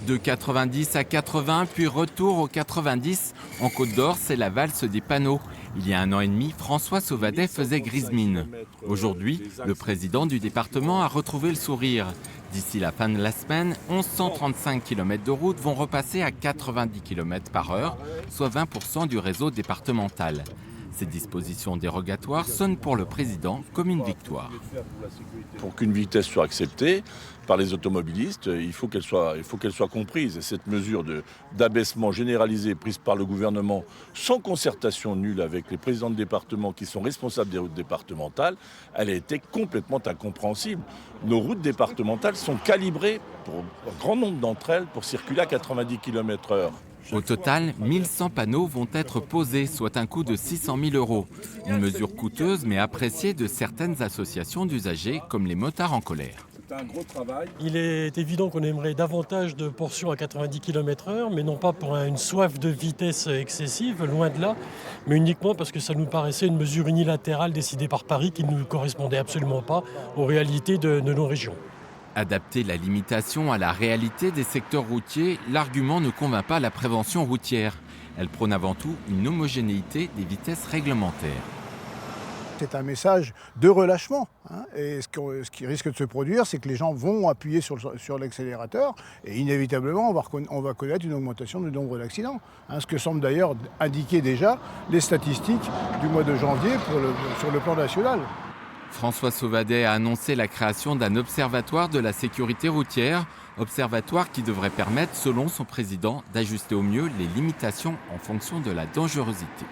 De 90 à 80, puis retour aux 90. En Côte d'Or, c'est la valse des panneaux. Il y a 1 an et demi, François Sauvadet faisait grise mine. Aujourd'hui, le président du département a retrouvé le sourire. D'ici la fin de la semaine, 1135 km de route vont repasser à 90 km/h, soit 20% du réseau départemental. Ces dispositions dérogatoires sonnent pour le président comme une victoire. Pour qu'une vitesse soit acceptée par les automobilistes, il faut qu'elle soit comprise. Et cette mesure d'abaissement généralisé prise par le gouvernement sans concertation nulle avec les présidents de département qui sont responsables des routes départementales, elle a été complètement incompréhensible. Nos routes départementales sont calibrées, pour un grand nombre d'entre elles, pour circuler à 90 km/h. Au total, 1100 panneaux vont être posés, soit un coût de 600 000 €. Une mesure coûteuse mais appréciée de certaines associations d'usagers comme les motards en colère. Il est évident qu'on aimerait davantage de portions à 90 km/h, mais non pas pour une soif de vitesse excessive, loin de là, mais uniquement parce que ça nous paraissait une mesure unilatérale décidée par Paris qui ne correspondait absolument pas aux réalités de nos régions. Adapter la limitation à la réalité des secteurs routiers, l'argument ne convainc pas la prévention routière. Elle prône avant tout une homogénéité des vitesses réglementaires. C'est un message de relâchement. Et ce qui risque de se produire, c'est que les gens vont appuyer sur l'accélérateur et inévitablement, on va connaître une augmentation du nombre d'accidents. Ce que semblent d'ailleurs indiquer déjà les statistiques du mois de janvier sur le plan national. François Sauvadet a annoncé la création d'un observatoire de la sécurité routière, observatoire qui devrait permettre, selon son président, d'ajuster au mieux les limitations en fonction de la dangerosité.